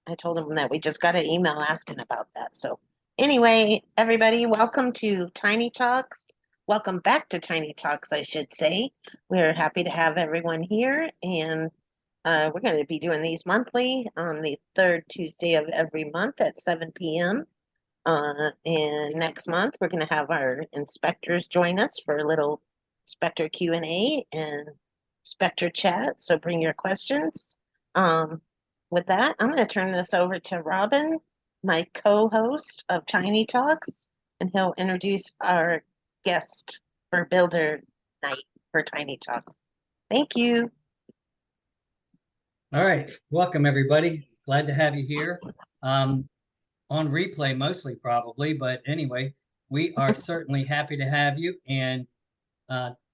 I told him that we just got an email asking about that. So anyway, everybody, welcome to Tiny Talks. Welcome back to Tiny Talks, I should say. We're happy to have everyone here, and we're going to be doing these monthly on the third Tuesday of every month at 7 p.m. And next month, we're going to have our inspectors join us for a little inspector Q&A and inspector chat. So bring your questions. With that, I'm going to turn this over to Robin, my co-host of Tiny Talks, and he'll introduce our guest for Builder Night for Tiny Talks. Thank you. All right, welcome everybody. Glad to have you here. On replay mostly probably, but anyway, we are certainly happy to have you, and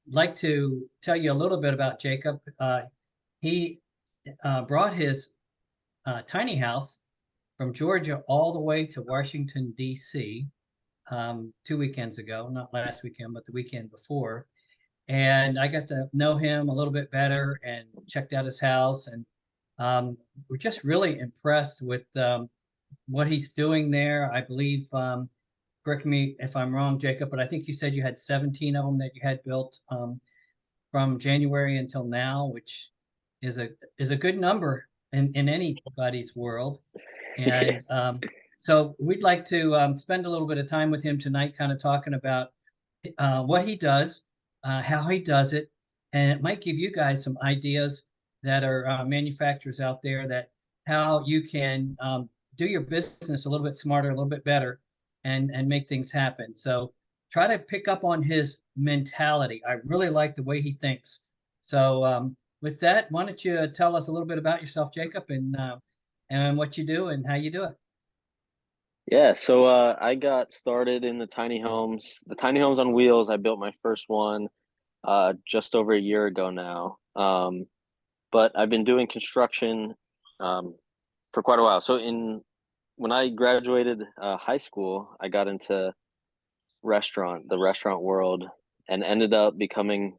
like to tell you a little bit about Jacob. He brought his tiny house from Georgia all the way to Washington, D.C. 2 weekends ago, not last weekend, but the weekend before. And I got to know him a little bit better and checked out his house. And we're just really impressed with what he's doing there. I believe, correct me if I'm wrong, Jacob, but I think you said you had 17 of them that you had built from January until now, which is a good number in anybody's world. And so we'd like to spend a little bit of time with him tonight, kind of talking about what he does, how he does it, and it might give you guys some ideas that are manufacturers out there, that how you can do your business a little bit smarter, a little bit better, and make things happen. So try to pick up on his mentality. I really like the way he thinks. So with that, why don't you tell us a little bit about yourself, Jacob, and what you do and how you do it? Yeah, so I got started in the tiny homes on wheels. I built my first one just over a year ago now. But I've been doing construction for quite a while. So in when I graduated high school, I got into the restaurant world, and ended up becoming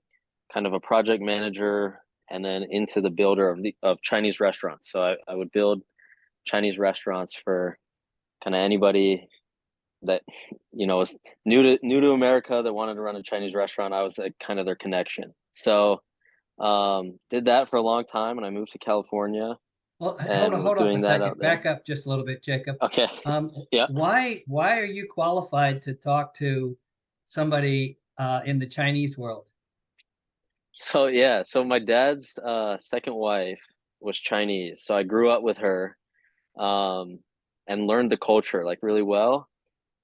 kind of a project manager, and then into the builder of Chinese restaurants. So I would build Chinese restaurants for kind of anybody that was new to America that wanted to run a Chinese restaurant. I was kind of their connection. So did that for a long time, and I moved to California Well, and was hold up a doing that second. out there. Back up just a little bit, Jacob. Okay. Yeah. Why are you qualified to talk to somebody in the Chinese world? So yeah, so my dad's second wife was Chinese. So I grew up with her, um and learned the culture like really well.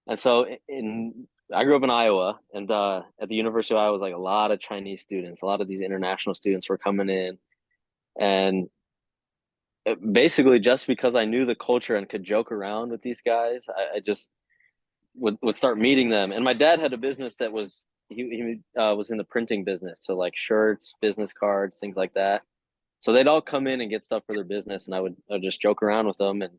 And so in I grew up in Iowa, and at the University of Iowa was like a lot of Chinese students, a lot of these international students were coming in. And basically just because I knew the culture and could joke around with these guys, I just would start meeting them. And my dad had a business that he was in the printing business, so like shirts, business cards, things like that. So they'd all come in and get stuff for their business, and I would just joke around with them, and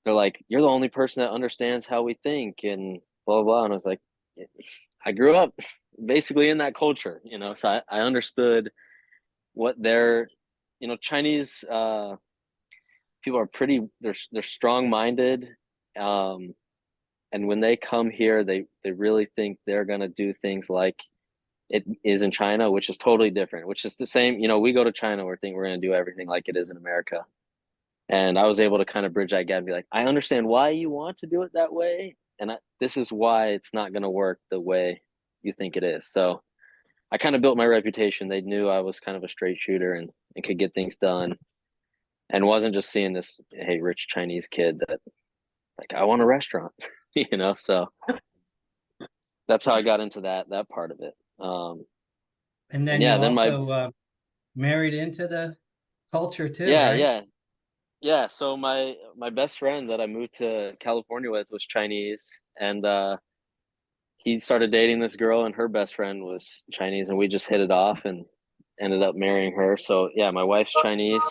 they're like, "You're the only person that understands how we think," and blah blah blah. And I was like, I grew up basically in that culture, so I understood what their, Chinese people are they're strong-minded. Um, and when they come here, they really think they're gonna do things like it is in China, which is totally different, which is the same. We go to China, we think we're gonna do everything like it is in America. And I was able to kind of bridge that gap and be like, I understand why you want to do it that way, and this is why it's not gonna work the way you think it is. So I kind of built my reputation. They knew I was kind of a straight shooter, and could get things done, and wasn't just seeing this, hey, rich Chinese kid that like, I want a restaurant, so that's how I got into that part of it. And And then yeah, you then my also married into the culture too, yeah, right? yeah, yeah. So my best friend that I moved to California with was Chinese, and he started dating this girl, and her best friend was Chinese, and we just hit it off and ended up marrying her. So yeah, my wife's Chinese.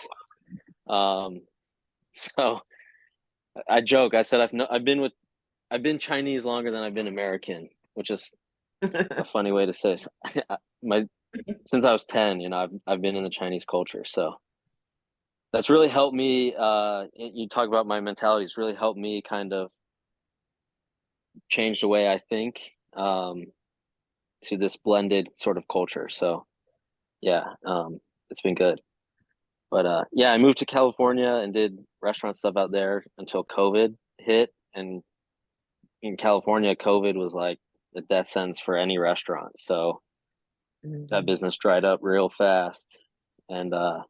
Um, so I joke. I said I've been Chinese longer than I've been American, which is a funny way to say it. My Since I was 10, I've been in the Chinese culture. So that's really helped me. You talk about my mentality. It's really helped me kind of change the way I think, to this blended sort of culture. So yeah, it's been good. But yeah, I moved to California and did restaurant stuff out there until COVID hit. And in California, COVID was like the death sentence for any restaurant. So that Mhm. business dried up real fast. And I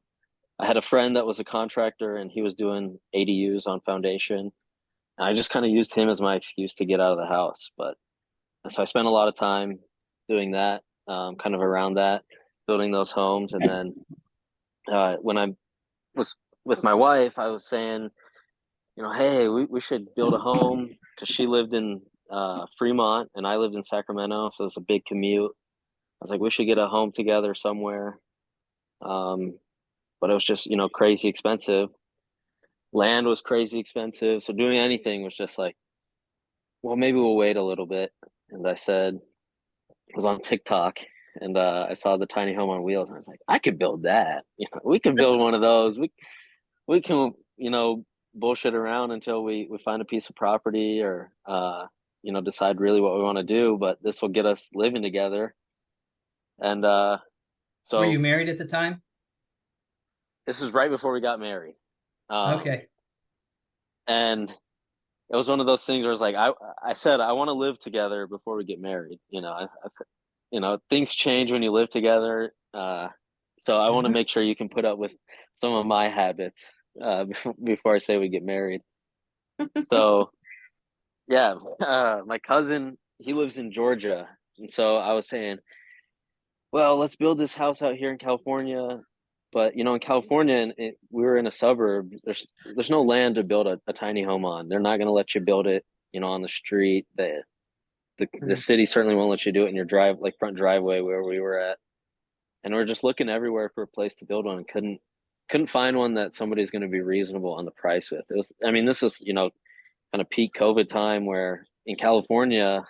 had a friend that was a contractor and he was doing ADUs on foundation. And I just kind of used him as my excuse to get out of the house. But so I spent a lot of time doing that, kind of around that, building those homes. And then when I was with my wife, I was saying, hey, we should build a home because she lived in Fremont and I lived in Sacramento. So it's a big commute. I was like, we should get a home together somewhere. Um, but it was just, crazy expensive. Land was crazy expensive. So doing anything was just like, well, maybe we'll wait a little bit. And I was on TikTok and I saw the tiny home on wheels and I was like, I could build that. We could build one of those. We can, bullshit around until we find a piece of property or decide really what we want to do, but this will get us living together. And Were you so married at the time? this is right before we got married. Okay. And it was one of those things where it's like I said I want to live together before we get married. I said, things change when you live together. So I want to make sure you can put up with some of my habits before I say we get married. So yeah, my cousin, he lives in Georgia, and so I was saying, well, let's build this house out here in California. But in California, and we were in a suburb. There's no land to build a tiny home on. They're not going to let you build it, on the street. The Mm. city certainly won't let you do it in your front driveway where we were at. And we're just looking everywhere for a place to build one and couldn't find one that somebody's going to be reasonable on the price with. It was, I mean, this was, kind of peak COVID time where in California,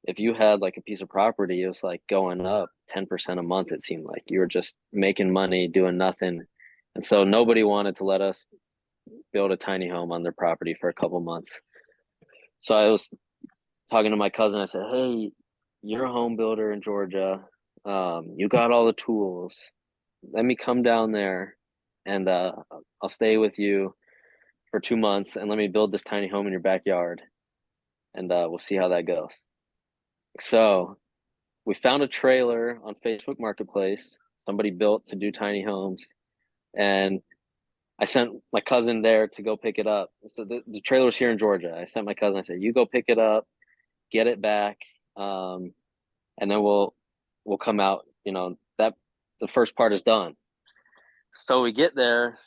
if you had like a piece of property, it was like going up 10% a month. It seemed like you were just making money doing nothing. And so nobody wanted to let us build a tiny home on their property for a couple months. So I was talking to my cousin. I said, hey, you're a home builder in Georgia. You got all the tools. Let me come down there and I'll stay with you for 2 months and let me build this tiny home in your backyard and we'll see how that goes. So we found a trailer on Facebook Marketplace, somebody built to do tiny homes, and I sent my cousin there to go pick it up. So the trailer's here in Georgia. I sent my cousin, I said, you go pick it up, get it back, and then we'll come out, that the first part is done. So we get there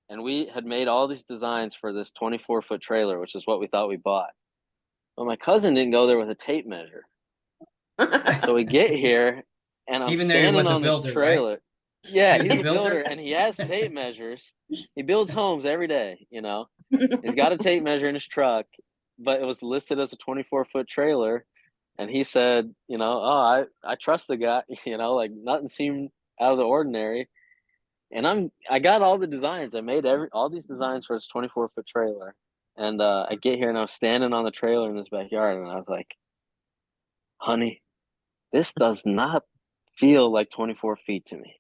and we had made all these designs for this 24-foot trailer, which is what we thought we bought. But my cousin didn't go there with a tape measure. So we get here and I'm Even though he standing was a on this builder, right? trailer. Yeah, He was he's a a builder builder. and he has tape measures. He builds homes every day, He's got a tape measure in his truck, but it was listed as a 24-foot trailer. And he said, oh, I trust the guy, like nothing seemed out of the ordinary. And I got all the designs. I made all these designs for his 24-foot trailer. And I get here and I'm standing on the trailer in this backyard and I was like, honey, this does not feel like 24 feet to me.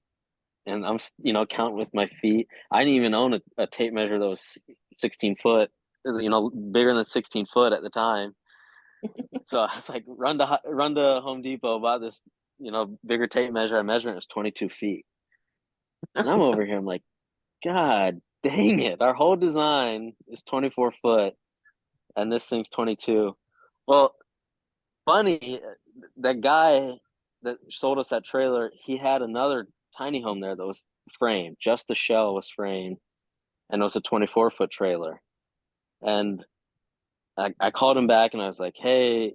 And I'm, counting with my feet. I didn't even own a tape measure that was 16 foot, bigger than 16 foot at the time. So I was like, run to Home Depot, buy this, bigger tape measure. I measured it was 22 feet. And I'm over here, I'm like, God dang it. Our whole design is 24 foot and this thing's 22. Well, funny, that guy that sold us that trailer, he had another tiny home there that was framed. Just the shell was framed, and it was a 24-foot trailer. And I called him back and I was like, "Hey,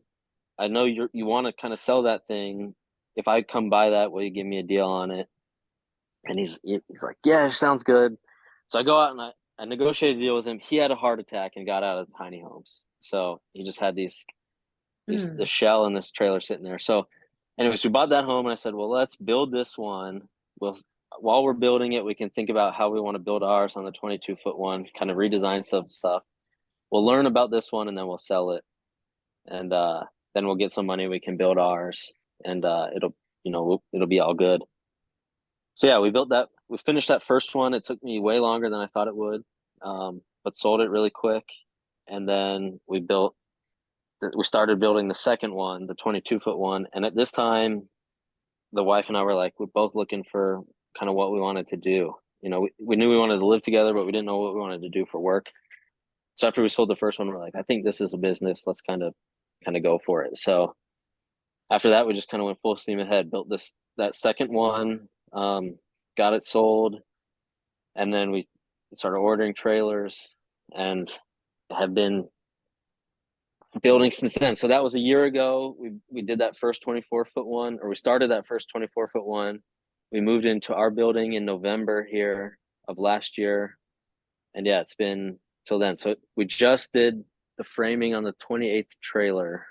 I know you want to kind of sell that thing. If I come buy that, will you give me a deal on it?" And he's like, "Yeah, sounds good." So I go out and I negotiated a deal with him. He had a heart attack and got out of the tiny homes. So he just had the Mm. shell and this trailer sitting there. So anyways, we bought that home and I said, well, let's build this one. while we're building it, we can think about how we want to build ours on the 22-foot one, kind of redesign some stuff. We'll learn about this one and then we'll sell it. And then we'll get some money, we can build ours, and it'll be all good. So yeah, we finished that first one. It took me way longer than I thought it would. But sold it really quick. And then we started building the second one, the 22-foot one. And at this time, the wife and I were like, we're both looking for kind of what we wanted to do. We knew we wanted to live together, but we didn't know what we wanted to do for work. So after we sold the first one, we're like, I think this is a business. Let's kind of go for it. So after that, we just kind of went full steam ahead, built that second one, got it sold, and then we started ordering trailers and have been building since then. So that was a year ago. We did that first 24-foot one, or we started that first 24-foot one. We moved into our building in November here of last year. And yeah, it's been till then. So we just did the framing on the 28th trailer.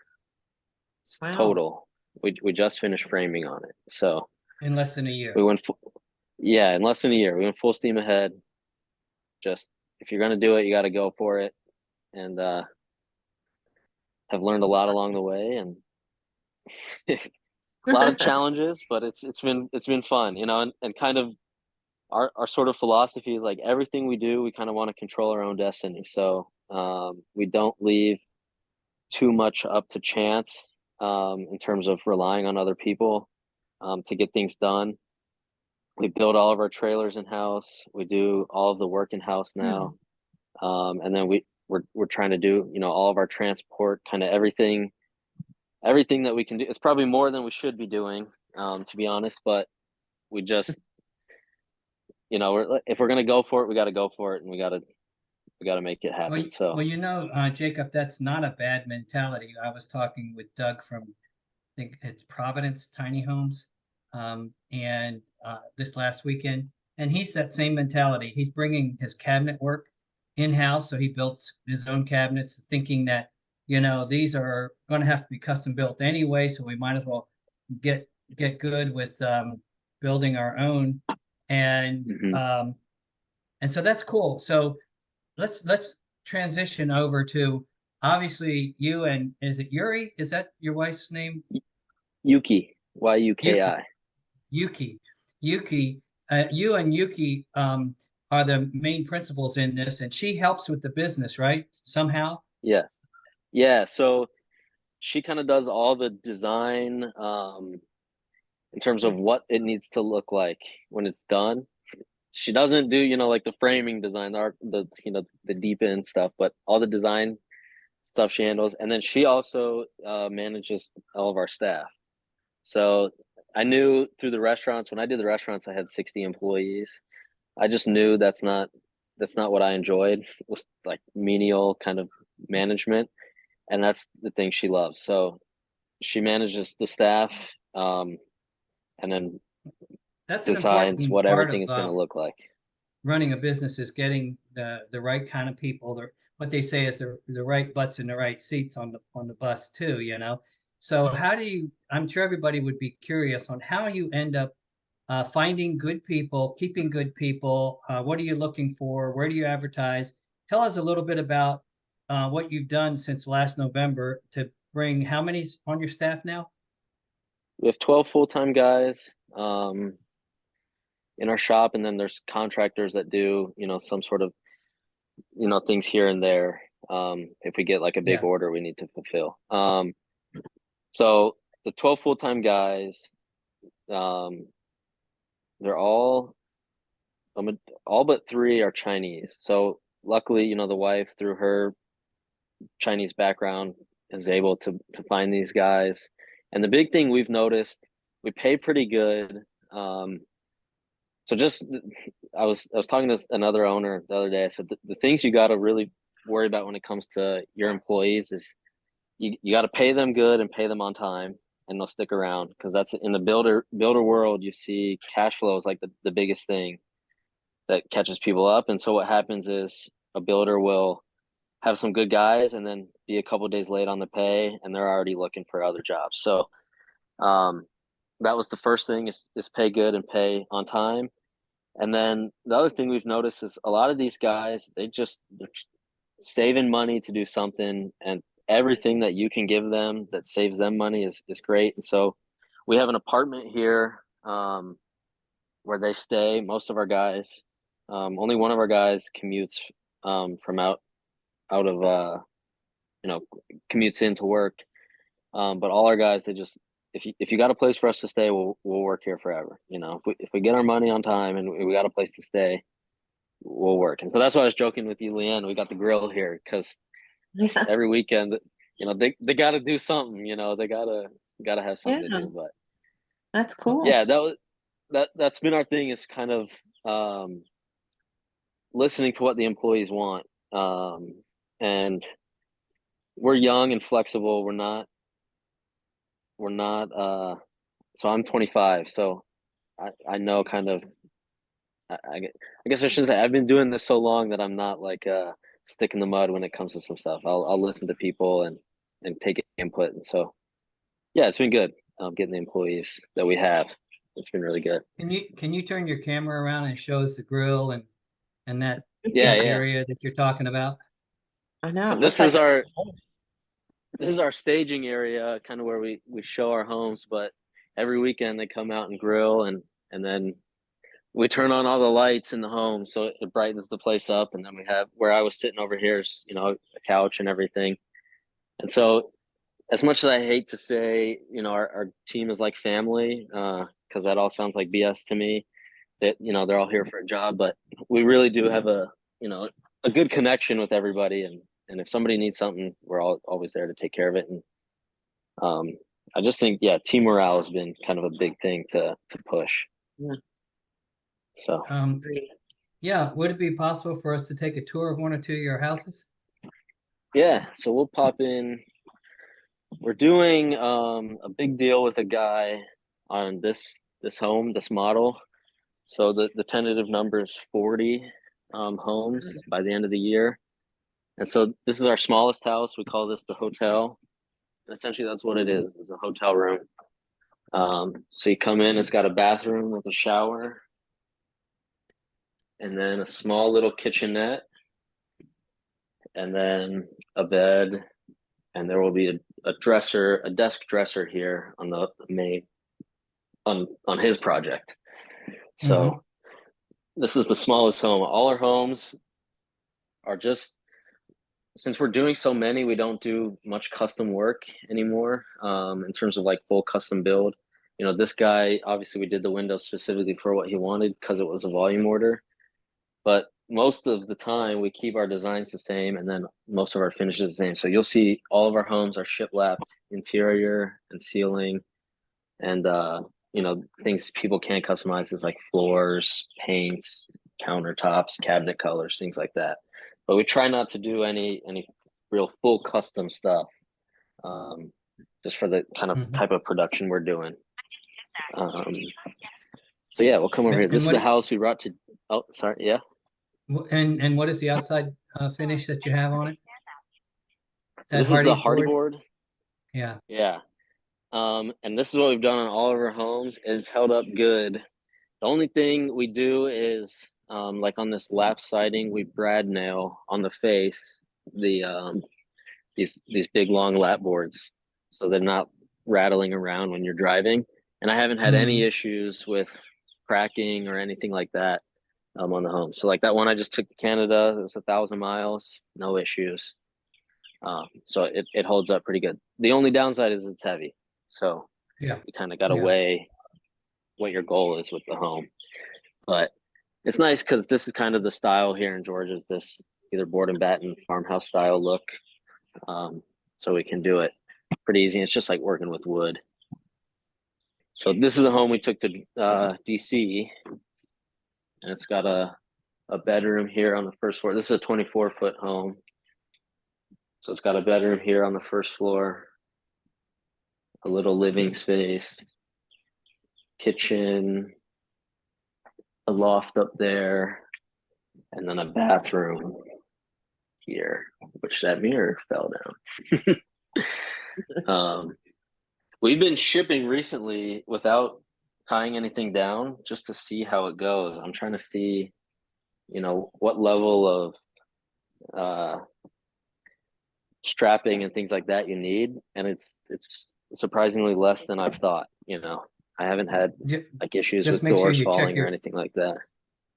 Wow. Total. We just finished framing on it. So In less than a year. we went in less than a year. We went full steam ahead. Just if you're gonna do it, you gotta go for it. And have learned a lot along the way, and a lot of challenges, but it's been fun, and kind of our sort of philosophy is like everything we do, we kind of want to control our own destiny. So we don't leave too much up to chance in terms of relying on other people to get things done. We build all of our trailers in house. We do all of the work in house now, and then we're trying to do all of our transport, kind of everything that we can do. It's probably more than we should be doing, to be honest, but we just if we're gonna go for it, we got to go for it, and we got to make it happen. Jacob, that's not a bad mentality. I was talking with Doug from, I think it's Providence Tiny Homes, and this last weekend, and he's that same mentality. He's bringing his cabinet work in-house, so he built his own cabinets, thinking that these are going to have to be custom built anyway, so we might as well get good with building our own. And and so that's cool. So let's transition over to, obviously, you and, is it Yuri? Is that your wife's name? Yuki, Yuki. Yuki. You and Yuki are the main principals in this, and she helps with the business, right? Somehow? Yes. Yeah. So she kind of does all the design in terms of what it needs to look like when it's done. She doesn't do, like the framing design, the deep end stuff, but all the design stuff she handles. And then she also manages all of our staff. So I knew through the restaurants, when I did the restaurants, I had 60 employees. I just knew that's not what I enjoyed, was like menial kind of management. And that's the thing she loves. So she manages the staff, and then that's designs what everything is going to look like. Running a business is getting the right kind of people. What they say is the right butts in the right seats on the bus too. So how do you? I'm sure everybody would be curious on how you end up finding good people, keeping good people. What are you looking for? Where do you advertise? Tell us a little bit about what you've done since last November to bring, how many on your staff now? We have 12 full-time guys in our shop, and then there's contractors that do, some sort of, things here and there. If we get like a big order we need to fulfill. So the 12 full-time guys, they're all but 3 are Chinese. So luckily, the wife, through her Chinese background, is able to find these guys. And the big thing we've noticed, we pay pretty good. So just, I was talking to another owner the other day. I said the things you got to really worry about when it comes to your employees is you got to pay them good and pay them on time, and they'll stick around, because that's in the builder world. You see cash flow is like the biggest thing that catches people up. And so what happens is a builder will have some good guys and then be a couple of days late on the pay, and they're already looking for other jobs. So that was the first thing, is pay good and pay on time. And then the other thing we've noticed is a lot of these guys, they're saving money to do something, and everything that you can give them that saves them money is great. And so we have an apartment here where they stay, most of our guys. Only one of our guys commutes from out of commutes into work. But all our guys, they just, if you got a place for us to stay, we'll work here forever. If we get our money on time and we got a place to stay, we'll work. And so that's why I was joking with you, Leanne. We got the grill here because Yeah. every weekend, they got to do something. They gotta have something to Yeah. do. But That's cool. yeah, that's been our thing, is kind of listening to what the employees want. And we're young and flexible. We're not so I'm 25, so I know kind of, I guess I should say I've been doing this so long that I'm not like stick in the mud when it comes to some stuff. I'll listen to people and take input. And so yeah, it's been good getting the employees that we have. It's been really good. Can you turn your camera around and show us the grill and that Yeah, back yeah. area that you're talking about? I know. So it this looks is like our staging area, kind of where we show our homes. But every weekend they come out and grill, and then we turn on all the lights in the home so it brightens the place up. And then we have, where I was sitting over here is, a couch and everything. And so, as much as I hate to say, our team is like family, because that all sounds like BS to me, that, they're all here for a job, but we really do have a good connection with everybody. And if somebody needs something, we're always there to take care of it. And I just think, yeah, team morale has been kind of a big thing to push. Yeah. So great. Yeah, would it be possible for us to take a tour of one or two of your houses? yeah, so we'll pop in. We're doing a big deal with a guy on this home, this model. So the tentative number is 40 homes by the end of the year. And so this is our smallest house. We call this the hotel. And essentially that's what it is a hotel room. So you come in, it's got a bathroom with a shower, and then a small little kitchenette, and then a bed, and there will be a desk dresser here on the main on his project. So this is the smallest home. All our homes are just, since we're doing so many, we don't do much custom work anymore in terms of like full custom build. This guy, obviously we did the windows specifically for what he wanted because it was a volume order. But most of the time we keep our designs the same, and then most of our finishes the same. So you'll see all of our homes are shiplapped interior and ceiling, and things people can't customize is like floors, paints, countertops, cabinet colors, things like that. But we try not to do any real full custom stuff, just for the kind of type of production we're doing. So yeah, we'll come over here. This is the house we brought to. Oh, sorry. Yeah. And what is the outside finish that you have on it? So this is the Hardy board. Yeah. Yeah. And this is what we've done on all of our homes. It's held up good. The only thing we do is like on this lap siding, we brad nail on the face these big long lap boards, so they're not rattling around when you're driving. And I haven't had any issues with cracking or anything like that on the home. So like that one I just took to Canada, it was 1,000 miles, no issues. So it holds up pretty good. The only downside is it's heavy. So yeah, you kind of got to weigh what your goal is with the home. But it's nice because this is kind of the style here in Georgia, is this either board and batten farmhouse style look. So we can do it pretty easy. It's just like working with wood. So this is a home we took to DC, and it's got a bedroom here on the first floor. This is a 24-foot home. So it's got a bedroom here on the first floor, a little living space, kitchen, a loft up there, and then a bathroom here, which that mirror fell down. We've been shipping recently without tying anything down just to see how it goes. I'm trying to see, what level of strapping and things like that you need, and it's surprisingly less than I've thought. I haven't had Ju- like issues Just with make sure doors you check falling or your, anything like that.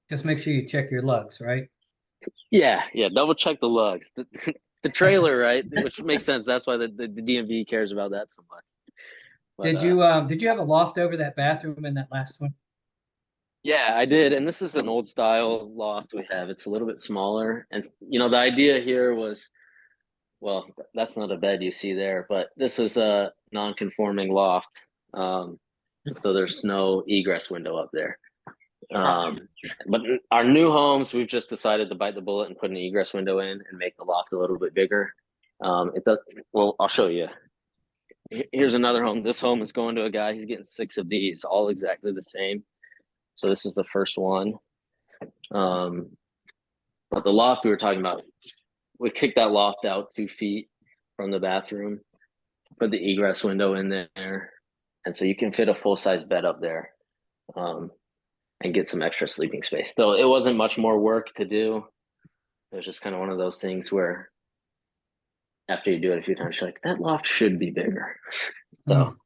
just make sure you check your lugs, right? Yeah, double check the lugs. The trailer, right? Which makes sense. That's why the DMV cares about that so much. But Did you have a loft over that bathroom in that last one? yeah, I did. And this is an old style loft we have. It's a little bit smaller. And the idea here was, well, that's not a bed you see there, but this is a non-conforming loft. So there's no egress window up there. But in our new homes, we've just decided to bite the bullet and put an egress window in and make the loft a little bit bigger. It does, well, I'll show you. Here's another home. This home is going to a guy. He's getting 6 of these, all exactly the same. So this is the first one. But the loft we were talking about, we kicked that loft out 2 feet from the bathroom, put the egress window in there, and so you can fit a full-size bed up there, and get some extra sleeping space. Though it wasn't much more work to do. It was just kind of one of those things where after you do it a few times, you're like, that loft should be bigger. So,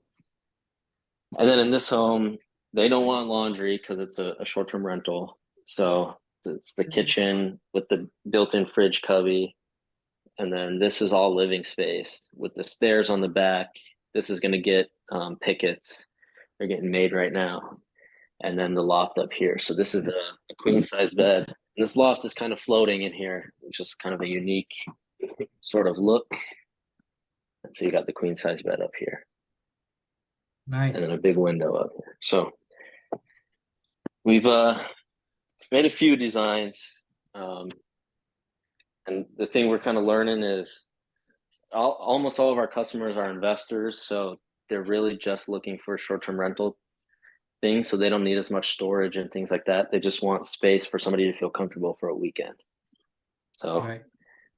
and then in this home, they don't want laundry because it's a short-term rental. So it's the kitchen with the built-in fridge cubby. And then this is all living space with the stairs on the back. This is going to get pickets. They're getting made right now. And then the loft up here. So this is a queen size bed. And this loft is kind of floating in here, which is kind of a unique sort of look. And so you got the queen size bed up here. Nice. And then a big window up here. So we've made a few designs. And the thing we're kind of learning is almost all of our customers are investors. So they're really just looking for short-term rental things. So they don't need as much storage and things like that. They just want space for somebody to feel comfortable for a weekend. So Right.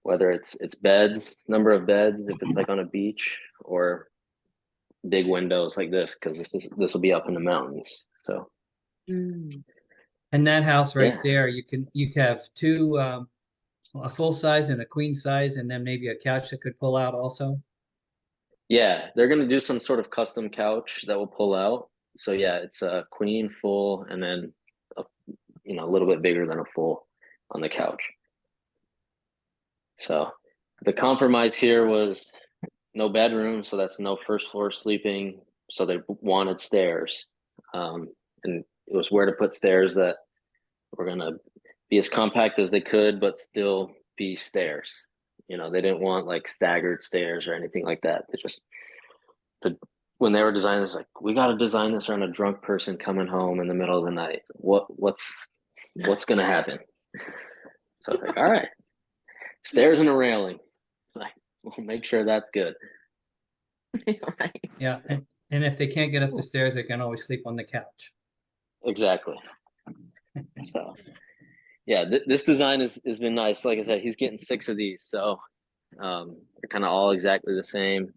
whether it's beds, number of beds, if it's like on a beach, or big windows like this, because this will be up in the mountains. So And that house right Yeah. there, you can have two, a full size and a queen size, and then maybe a couch that could pull out also. Yeah, they're gonna do some sort of custom couch that will pull out. So yeah, it's a queen, full, and then a little bit bigger than a full on the couch. So the compromise here was no bedroom, so that's no first floor sleeping. So they wanted stairs, and it was where to put stairs that were gonna be as compact as they could, but still be stairs. They didn't want like staggered stairs or anything like that. They just when they were designing, it's like, we got to design this around a drunk person coming home in the middle of the night. What's gonna happen? So I was like, all right, stairs and a railing. Like, we'll make sure that's good. Right. Yeah, and if they can't get up the stairs, they can always sleep on the couch. Exactly. So yeah, this design has been nice. Like I said, he's getting 6 of these, so they're kind of all exactly the same.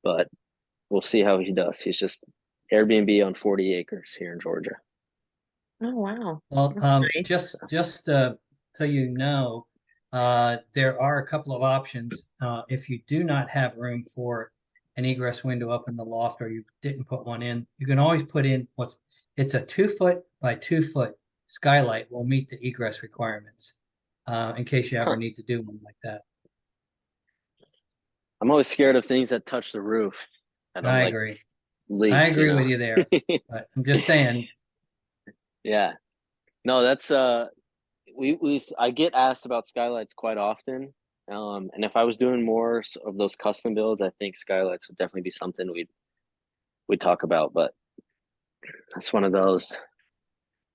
But we'll see how he does. He's just Airbnb on 40 acres here in Georgia. Oh, wow. Well, That's nice. just so you know, there are a couple of options. If you do not have room for an egress window up in the loft, or you didn't put one in, you can always put in it's a 2-foot by 2-foot skylight will meet the egress requirements, in case you ever need to do one like that. I'm always scared of things that touch the roof. I agree. Leaks. I agree with you there, but I'm just saying. Yeah. No, that's I get asked about skylights quite often. And if I was doing more of those custom builds, I think skylights would definitely be something we'd talk about. But that's one of those,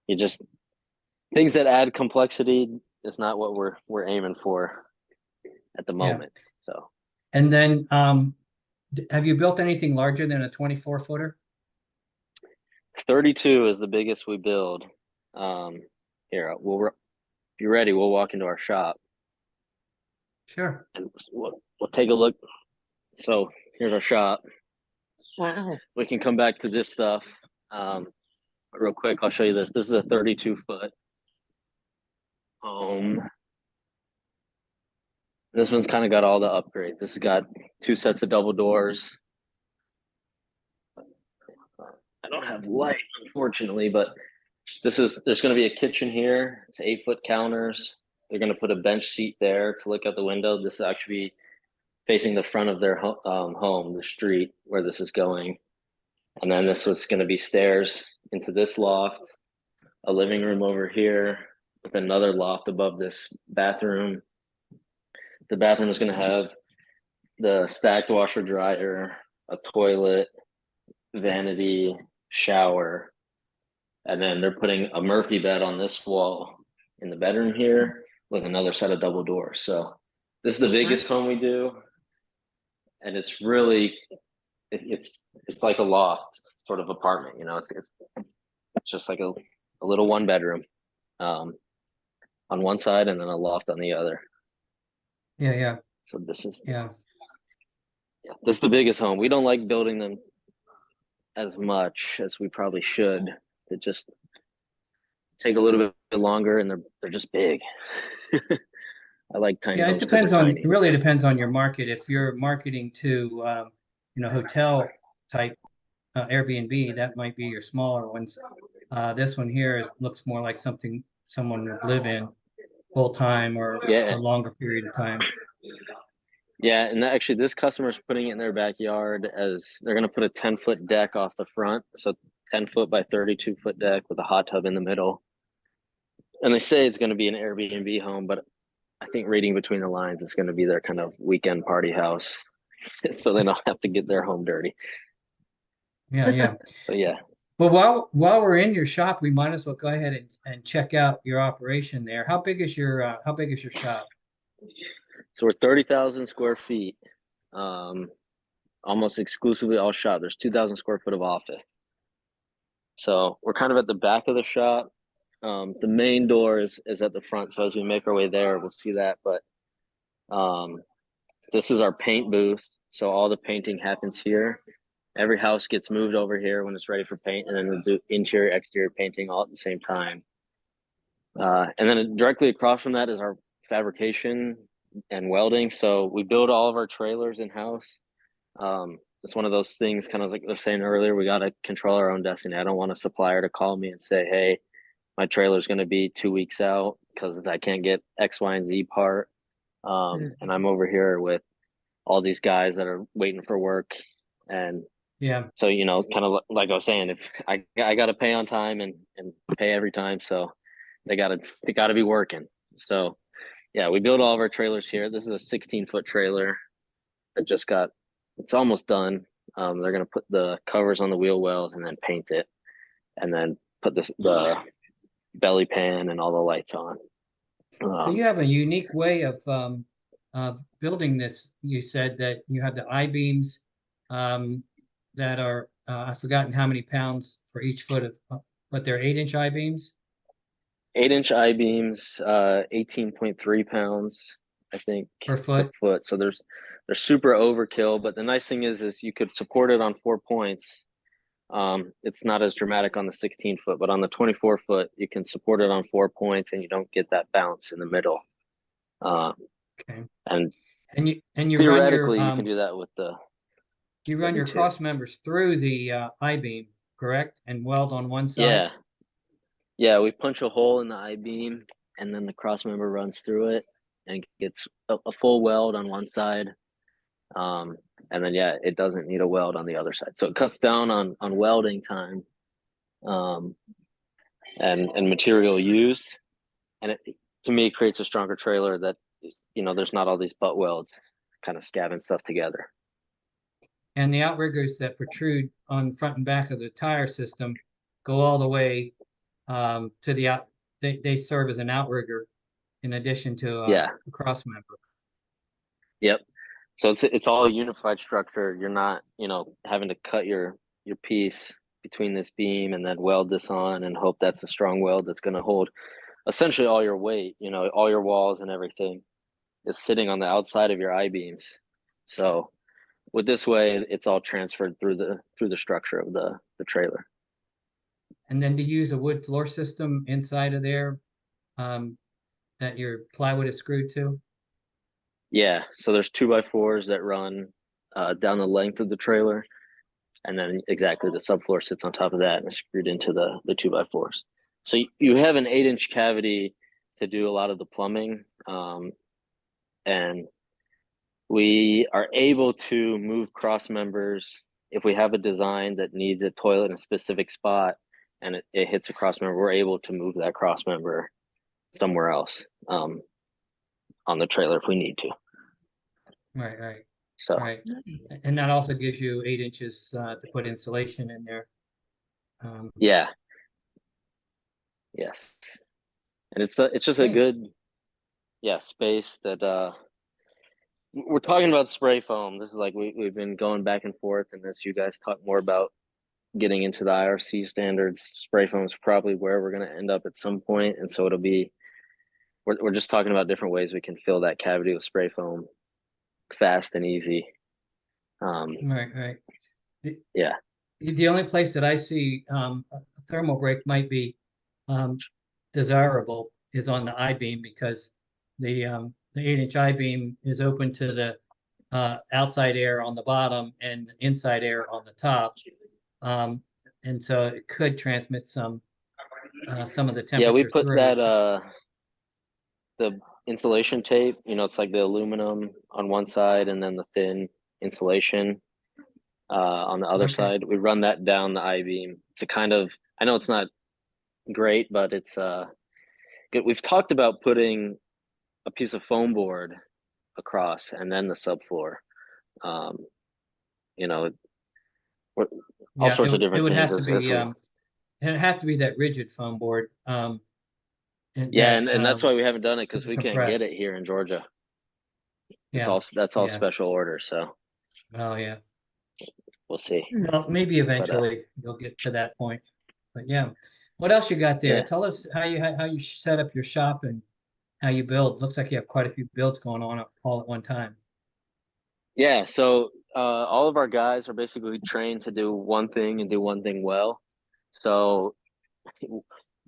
things that add complexity is not what we're aiming for at the moment. So And then, have you built anything larger than a 24-footer? 32 is the biggest we build. Here, if you're ready, we'll walk into our shop Sure. and we'll take a look. So here's our shop. Wow. We can come back to this stuff. Real quick, I'll show you this. This is a 32-foot home. This one's kind of got all the upgrades. This has got 2 sets of double doors. I don't have light, unfortunately, but there's going to be a kitchen here. It's 8-foot counters. They're going to put a bench seat there to look out the window. This is actually facing the front of their home, the street where this is going. And then this was going to be stairs into this loft, a living room over here with another loft above this bathroom. The bathroom is going to have the stacked washer dryer, a toilet, vanity, shower, and then they're putting a Murphy bed on this wall in the bedroom here with another set of double doors. So this is the biggest home we do, and it's really it's like a loft sort of apartment. You know, it's just like a little 1-bedroom on one side and then a loft on the other. Yeah. So this is Yeah. this is the biggest home. We don't like building them as much as we probably should. They just take a little bit longer, and they're just big. I like tiny Yeah, it homes 'cause depends they're on, tiny. it really depends on your market. If you're marketing to, hotel type Airbnb, that might be your smaller ones. This one here looks more like something someone would live in full time or for Yeah. a longer period of time. Yeah, and actually this customer is putting it in their backyard as they're going to put a 10-foot deck off the front. So 10-foot by 32-foot deck with a hot tub in the middle. And they say it's going to be an Airbnb home, but I think reading between the lines, it's going to be their kind of weekend party house. So they don't have to get their home dirty. Yeah. So yeah. Well, while we're in your shop, we might as well go ahead and check out your operation there. How big is your shop? So we're 30,000 square feet, almost exclusively all shop. There's 2,000 square foot of office. So we're kind of at the back of the shop. The main door is at the front. So as we make our way there, we'll see that. But this is our paint booth. So all the painting happens here. Every house gets moved over here when it's ready for paint, and then we'll do interior, exterior painting all at the same time. And then directly across from that is our fabrication and welding. So we build all of our trailers in-house. It's one of those things, kind of like I was saying earlier, we got to control our own destiny. I don't want a supplier to call me and say, hey, my trailer's going to be 2 weeks out because I can't get X, Y, and Z part. And I'm over here with all these guys that are waiting for work. And Yeah. so, kind of like I was saying, if I got to pay on time and pay every time. So they got to be working. So yeah, we build all of our trailers here. This is a 16-foot trailer that it's almost done. They're going to put the covers on the wheel wells and then paint it, and then put the belly pan and all the lights on. So you have a unique way of building this. You said that you have the I-beams that are, I've forgotten how many pounds for each foot of, but they're 8-inch I-beams. 8-inch I-beams, 18.3 pounds, I think, per foot. So they're super overkill. But the nice thing is you could support it on 4 points. It's not as dramatic on the 16-foot, but on the 24-foot, you can support it on 4 points, and you don't get that bounce in the middle. Okay. And you theoretically, run you can do that with the. You run your cross members through the I-beam, correct, and weld on one side. Yeah. We punch a hole in the I-beam, and then the cross member runs through it and gets a full weld on one side. And then it doesn't need a weld on the other side, so it cuts down on welding time, and material used, and it to me creates a stronger trailer that there's not all these butt welds kind of scabbing stuff together. And the outriggers that protrude on front and back of the tire system go all the way to the out. They serve as an outrigger in addition to a cross member. Yep. So it's all a unified structure. You're not, having to cut your piece between this beam and then weld this on and hope that's a strong weld that's going to hold essentially all your weight. All your walls and everything is sitting on the outside of your I-beams. So with this way, it's all transferred through the structure of the trailer. And then do you use a wood floor system inside of there that your plywood is screwed to? Yeah, so there's 2x4s that run down the length of the trailer, and then exactly the subfloor sits on top of that and is screwed into the 2x4s. So you have an 8-inch cavity to do a lot of the plumbing, and we are able to move cross members if we have a design that needs a toilet in a specific spot and it hits a cross member. We're able to move that cross member somewhere else on the trailer if we need to. Right. So Right. Nice. And that also gives you 8 inches to put insulation in there. yeah, yes, and it's just a Okay. good space that we're talking about spray foam. This is like we've been going back and forth, and as you guys talk more about getting into the IRC standards, spray foam is probably where we're going to end up at some point, and so it'll be we're just talking about different ways we can fill that cavity with spray foam fast and easy. Right. Yeah. The only place that I see a thermal break might be desirable is on the I-beam, because the 8-inch I-beam is open to the outside air on the bottom and inside air on the top. And so it could transmit some of the temperature Yeah, we put through. that the insulation tape, it's like the aluminum on one side and then the thin insulation on the other Okay. side. We run that down the I-beam to kind of, I know it's not great, but it's good. We've talked about putting a piece of foam board across and then the subfloor. All sorts of different it would things have to be it'd have to be that rigid foam board. And that's why we haven't done it, because we can't get compressed. it here in Georgia. Yeah. That's all Yeah. special order, so Oh yeah. we'll see. Well, maybe eventually you'll get to that point. But yeah, what else you got there? Yeah. Tell us how you set up your shop and how you build. Looks like you have quite a few builds going on all at one time. Yeah, so all of our guys are basically trained to do one thing and do one thing well. So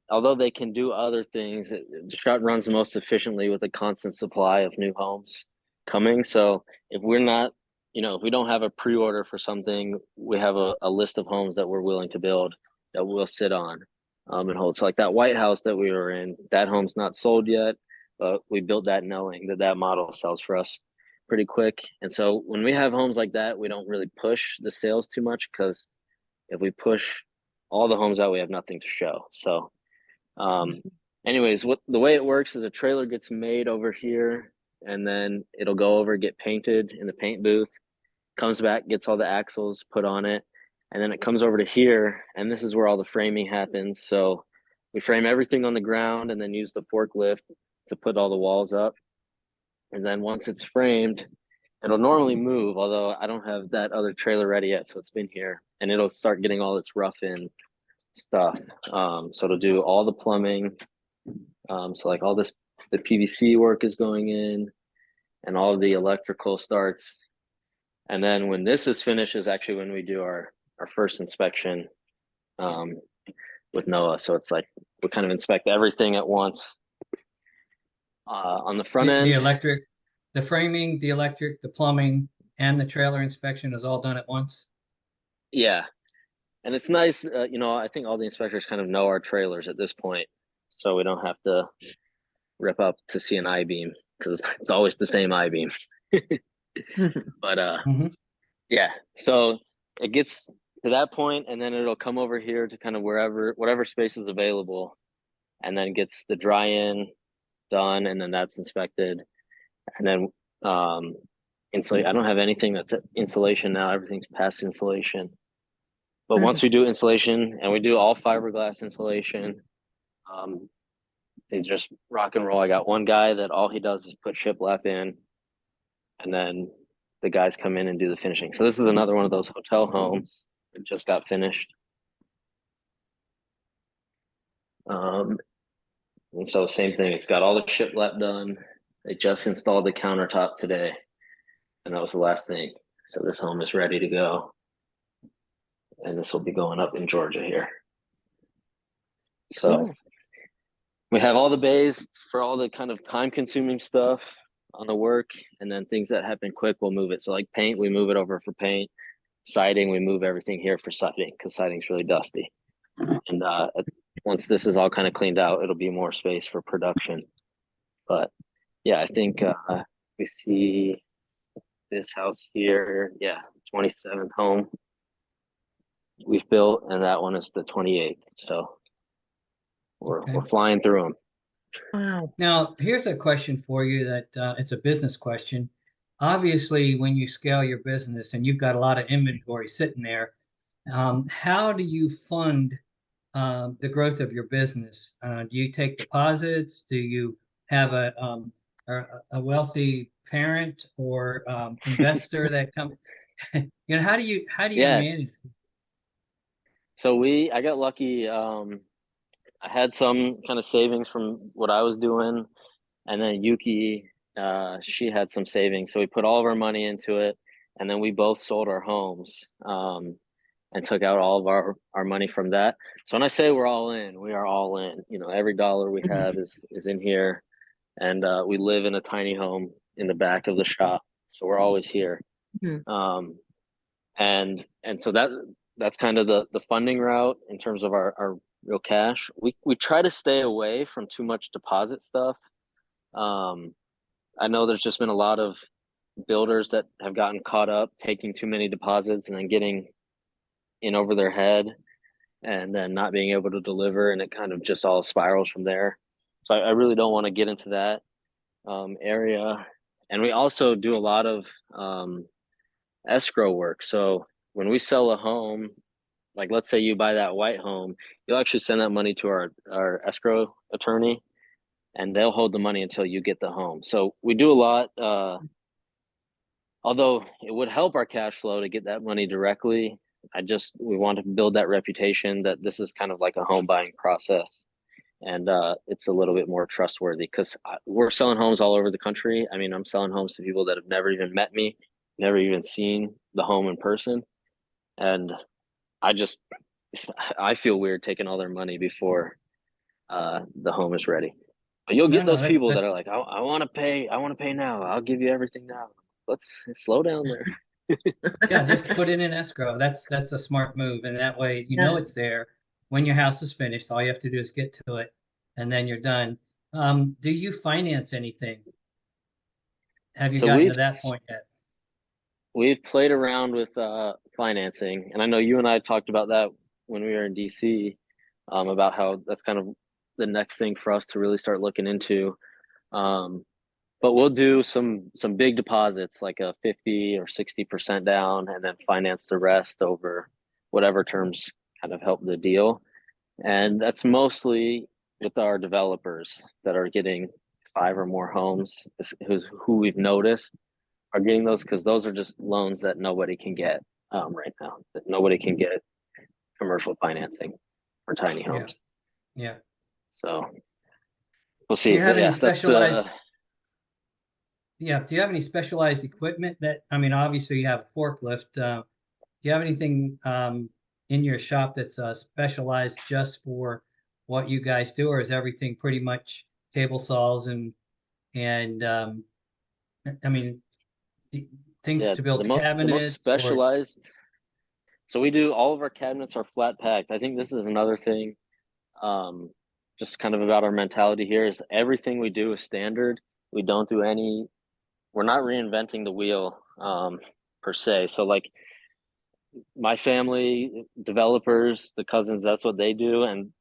although they can do other things, Distraught runs the most efficiently with a constant supply of new homes coming. So if we're not, if we don't have a pre-order for something, we have a list of homes that we're willing to build that we'll sit on and hold. So like that White House that we were in, that home's not sold yet, but we built that knowing that model sells for us pretty quick. And so when we have homes like that, we don't really push the sales too much, because if we push all the homes out, we have nothing to show. So anyways, the way it works is a trailer gets made over here, and then it'll go over, get painted in the paint booth, comes back, gets all the axles put on it, and then it comes over to here, and this is where all the framing happens. So we frame everything on the ground and then use the forklift to put all the walls up. And then once it's framed, it'll normally move, although I don't have that other trailer ready yet, so it's been here, and it'll start getting all its rough-in stuff. So it'll do all the plumbing. So like all this, the PVC work is going in, and all of the electrical starts. And then when this is finished is actually when we do our first inspection with Noah. So it's like we kind of inspect everything at once. On the front end, The electric, the framing, the electric, the plumbing, and the trailer inspection is all done at once. Yeah. And it's nice, I think all the inspectors kind of know our trailers at this point, so we don't have to rip up to see an I-beam, because it's always the same I-beam. But yeah, so it gets to that point, and then it'll come over here to kind of whatever space is available, and then gets the dry-in done, and then that's inspected, and then insulate. I don't have anything that's insulation now. Everything's past insulation. But once we do insulation, and we do all fiberglass insulation, they just rock and roll. I got one guy that all he does is put shiplap in, and then the guys come in and do the finishing. So this is another one of those hotel homes that just got finished. And so same thing, it's got all the shiplap done. They just installed the countertop today, and that was the last thing. So this home is ready to go. And this will be going up in Georgia here. So Cool. we have all the bays for all the kind of time consuming stuff on the work, and then things that happen quick, we'll move it. So like paint, we move it over for paint. Siding, we move everything here for siding because siding's really dusty. And once this is all kind of cleaned out, it'll be more space for production. But yeah, I think we see this house here. Yeah, 27th home we've built, and that one is the 28th. So Okay. we're flying through them. Wow. Now, here's a question for you that it's a business question. Obviously, when you scale your business and you've got a lot of inventory sitting there, how do you fund the growth of your business? Do you take deposits? Do you have a wealthy parent or investor that come? How do you Yeah. manage? So I got lucky. I had some kind of savings from what I was doing, and then Yuki, she had some savings. So we put all of our money into it, and then we both sold our homes, and took out all of our money from that. So when I say we're all in, we are all in. You know, every dollar we have is in here, and we live in a tiny home in the back of the shop, so we're always here. Mhm. And so that's kind of the funding route in terms of our real cash. We try to stay away from too much deposit stuff. I know there's just been a lot of builders that have gotten caught up taking too many deposits and then getting in over their head and then not being able to deliver, and it kind of just all spirals from there. So I really don't want to get into that area. And we also do a lot of escrow work. So when we sell a home, like let's say you buy that white home, you'll actually send that money to our escrow attorney, and they'll hold the money until you get the home. So we do a lot. Although it would help our cash flow to get that money directly, we want to build that reputation that this is kind of like a home buying process, and it's a little bit more trustworthy because we're selling homes all over the country. I mean, I'm selling homes to people that have never even met me, never even seen the home in person, and I feel weird taking all their money before the home is ready. But you'll get No, those people that's that are like, I want to pay now. I'll give you everything now. Let's slow down there. yeah, just put it in escrow. That's a smart move, and that way you know Yeah. it's there when your house is finished. All you have to do is get to it, and then you're done. Do you finance anything? Have you So gotten to that point yet? we've played around with financing, and I know you and I talked about that when we were in DC, about how that's kind of the next thing for us to really start looking into. But we'll do some big deposits, like a 50 or 60% down, and then finance the rest over whatever terms kind of help the deal. And that's mostly with our developers that are getting 5 or more homes, who we've noticed are getting those, because those are just loans that nobody can get right now. That nobody can get commercial financing for tiny Yeah, homes. yeah. So we'll Do see. you have But any yeah, that's the specialized? Yeah. Do you have any specialized equipment that? I mean, obviously you have a forklift. Do you have anything in your shop that's specialized just for what you guys do, or is everything pretty much table saws and I mean things yeah to the build most cabinets or specialized. So we do all of our cabinets are flat packed. I think this is another thing, um, just kind of about our mentality here, is everything we do is standard. We don't do any. We're not reinventing the wheel, per se. So like my family, developers, the cousins, that's what they do. And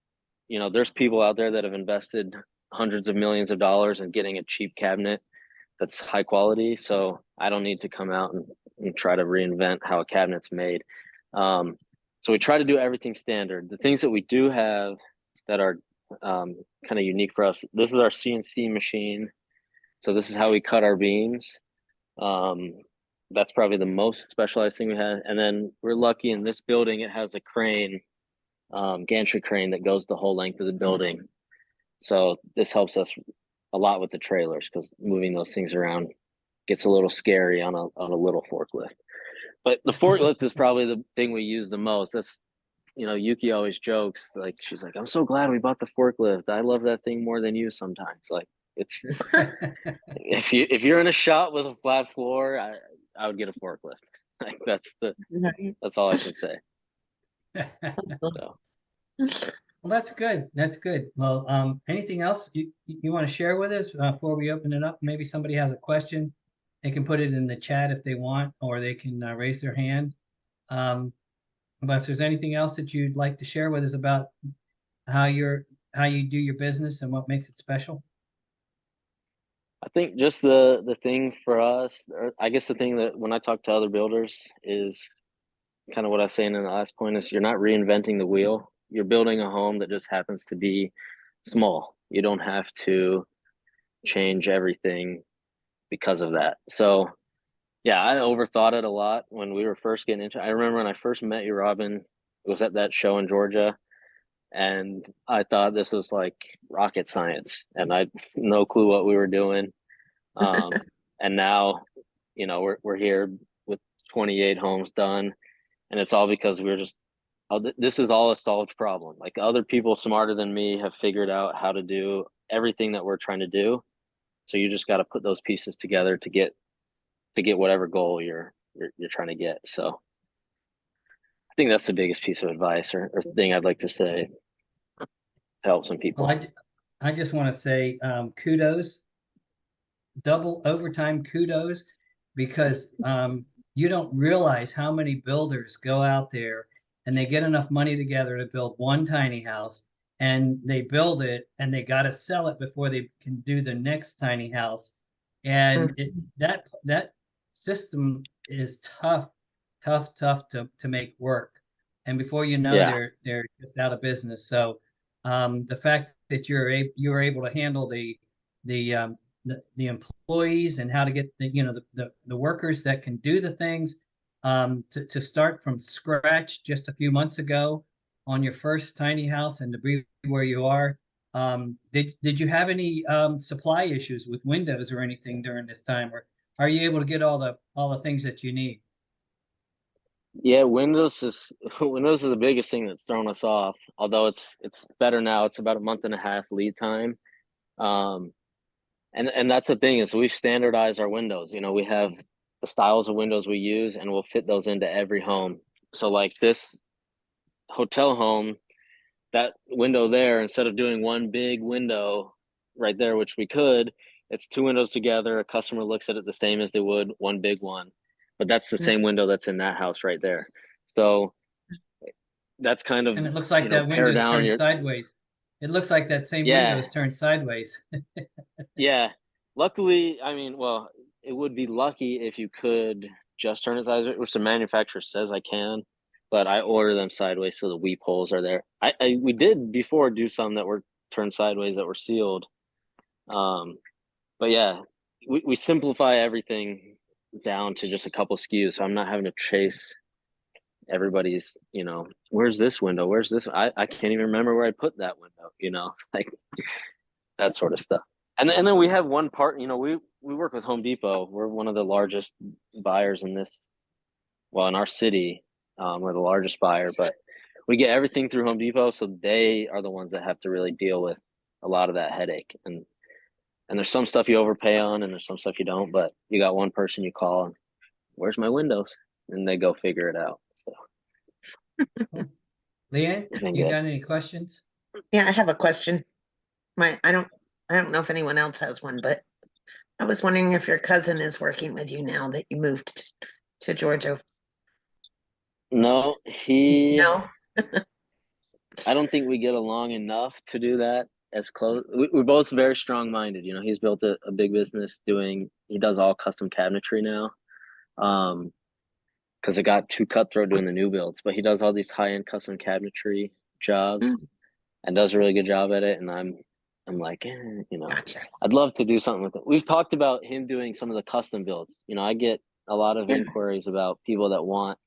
there's people out there that have invested hundreds of millions of dollars in getting a cheap cabinet that's high quality. So I don't need to come out and try to reinvent how a cabinet's made. So we try to do everything standard. The things that we do have that are kind of unique for us, this is our CNC machine. So this is how we cut our beams. That's probably the most specialized thing we have. And then we're lucky in this building, it has a crane, gantry crane that goes the whole length of the building. So this helps us a lot with the trailers, because moving those things around gets a little scary on a little forklift. But the forklift is probably the thing we use the most. That's, Yuki always jokes, like, she's like, I'm so glad we bought the forklift. I love that thing more than you sometimes. Like, it's if you're in a shop with a flat floor, I would get a forklift. Like, Right. that's all I can say. So Well, that's good. That's good. Well, anything else you want to share with us before we open it up? Maybe somebody has a question. They can put it in the chat if they want, or they can raise their hand. But if there's anything else that you'd like to share with us about how you do your business and what makes it special. I think just the thing for us, or I guess the thing that when I talk to other builders is kind of what I was saying in the last point is you're not reinventing the wheel. You're building a home that just happens to be small. You don't have to change everything because of that. So yeah, I overthought it a lot when we were first getting into it. I remember when I first met you, Robin, it was at that show in Georgia, and I thought this was like rocket science, and I had no clue what we were doing. And now, we're here with 28 homes done, and it's all because we were just, this is all a solved problem. Like, other people smarter than me have figured out how to do everything that we're trying to do. So you just got to put those pieces together to get whatever goal you're trying to get. So I think that's the biggest piece of advice or thing I'd like to say to help some people. Well, I just want to say kudos, double overtime kudos, because you don't realize how many builders go out there and they get enough money together to build one tiny house, and they build it and they got to sell it before they can do the next tiny house. And that system is tough to make work. And before you know, Yeah. they're just out of business. So the fact that you're able to handle the the employees and how to get the workers that can do the things, to start from scratch just a few months ago on your first tiny house and to be where you are. Did you have any supply issues with windows or anything during this time, or are you able to get all the things that you need? Yeah, Windows is Windows is the biggest thing that's thrown us off. Although it's better now. It's about a month and a half lead time. Um, and that's the thing is we've standardized our windows. We have the styles of windows we use, and we'll fit those into every home. So like this hotel home, that window there, instead of doing one big window right there, which we could, it's two windows together. A customer looks at it the same as they would one big one, but that's the same window that's in that house right there. So that's kind of, And it looks like that pare window's down turned your, sideways. It looks like that same window yeah, is turned sideways. yeah. Luckily, I mean, well, it would be lucky if you could just turn it sideways, which the manufacturer says I can, but I order them sideways so the weep holes are there. We did before do some that were turned sideways that were sealed. But yeah, we simplify everything down to just a couple SKUs, so I'm not having to chase everybody's, where's this window? Where's this? I can't even remember where I put that window, like that sort of stuff. And then we have one part, we work with Home Depot. We're one of the largest buyers in our city. We're the largest buyer, but we get everything through Home Depot. So they are the ones that have to really deal with a lot of that headache. And there's some stuff you overpay on and there's some stuff you don't, but you got one person you call and where's my windows? And they go figure it out. So Leanne, it's been you good. got any questions? Yeah, I have a question. I don't know if anyone else has one, but I was wondering if your cousin is working with you now that you moved to Georgia. No, No? I don't think we get along enough to do that as close. We're both very strong minded. He's built a big business he does all custom cabinetry now. Because it got too cutthroat doing the new builds, but he does all these high end custom cabinetry jobs and does a really good job at it. And I'm like, Gotcha. I'd love to do something with it. We've talked about him doing some of the custom builds. I get a lot of inquiries about people that want,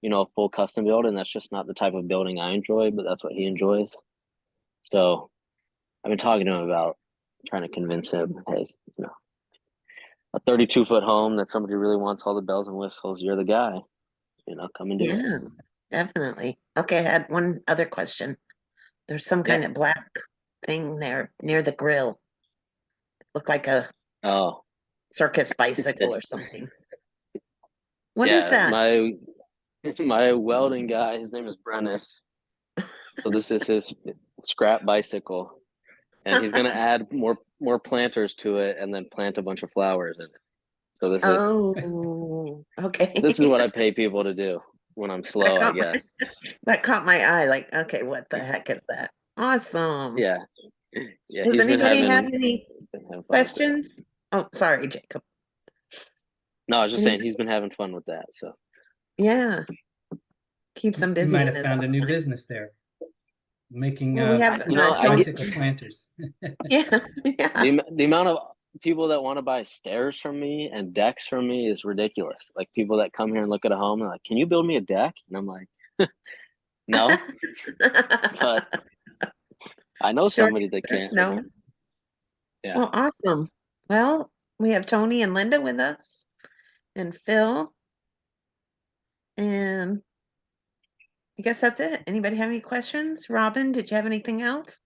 a full custom build, and that's just not the type of building I enjoy, but that's what he enjoys. So I've been talking to him about trying to convince him, hey, a 32-foot home that somebody really wants all the bells and whistles, you're the guy. come and do it. Yeah, definitely. Okay, I had one other question. There's some Yeah. kind of black thing there near the grill. Looked like a Oh, circus bicycle or it's, something. What is yeah, that? my welding guy, his name is Brennis. So this is his scrap bicycle, and he's gonna add more planters to it, and then plant a bunch of flowers in it. So Oh, okay. this is what I pay people to do when I'm slow, I caught my- guess. That caught my eye. Like, okay, what the heck is that? Awesome. Yeah, yeah. Does anybody have any been having fun with it. questions? Oh, sorry, Jacob. No, I was just saying Anybody? he's been having fun with that. So Yeah, keeps them You busy. might in have his found a off new time. business there, making Well, we have, You know, I Tony- bicycle planters. Yeah, yeah. the amount of people that want to buy stairs from me and decks from me is ridiculous. Like people that come here and look at a home and like, can you build me a deck? And I'm like, no, but I know Sure, somebody that can. No. Yeah. Well, awesome. Well, we have Tony and Linda with us, and Phil, and I guess that's it. Anybody have any questions? Robin, did you have anything else?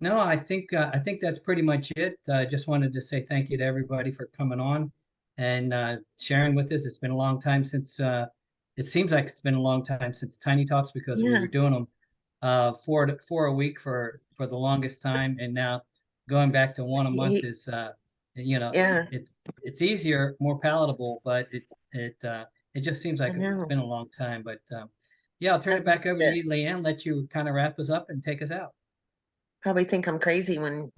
No, I think that's pretty much it. Just wanted to say thank you to everybody for coming on and sharing with us. It's been a long time since it seems like it's been a long time since Tiny Talks because we Yeah. were doing them four a week for the longest time, and now going back to one a month is Yeah. it's easier, more palatable, but it just seems like I it's know. been a long time. But yeah, I'll turn it back over to you, Leanne. Let you kind of wrap us up and take us out. Probably think I'm crazy when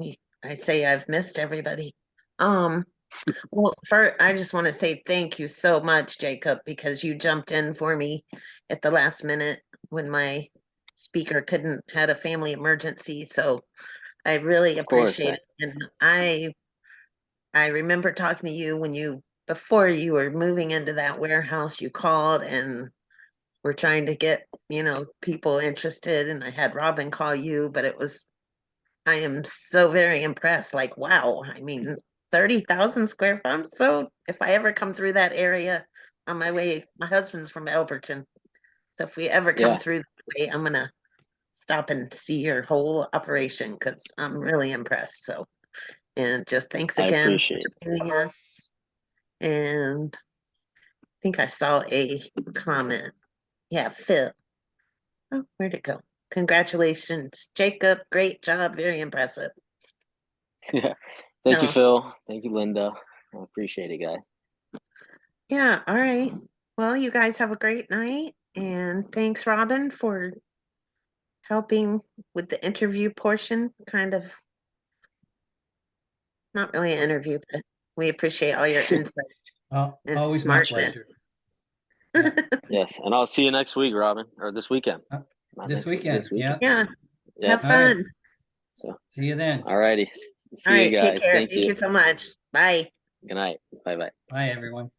I say I've missed everybody. Well, first, I just want to say thank you so much, Jacob, because you jumped in for me at the last minute when my speaker had a family emergency. So I really course, appreciate it. And I remember talking to you before you were moving into that warehouse, you called and we're trying to get, people interested. And I had Robin call you, but I am so very impressed. Like, wow, I mean, 30,000 square feet. So if I ever come through that area on my way, my husband's from Elberton. So if we ever come Yeah. through that way, I'm gonna stop and see your whole operation because I'm really impressed. So, and just thanks I again appreciate it. for joining us. And I think I saw a comment. Yeah, Phil. Oh, where'd it go? Congratulations, Jacob. Great job. Very impressive. Yeah. Thank you, No. Phil. Thank you, Linda. I appreciate it, guys. Yeah, all right. Well, you guys have a great night. And thanks, Robin, for helping with the interview portion. Kind of not really an interview, but we appreciate all your insight and Always my smartness. pleasure. Yes, and I'll see you next week, Robin, or this weekend. Not This next week, weekend, yeah. Yeah, Yeah. have All right. fun. So, See you then. all righty. See All right, you guys. take care. Thank Thank you so much. Bye. Good night. Bye bye. Bye, everyone.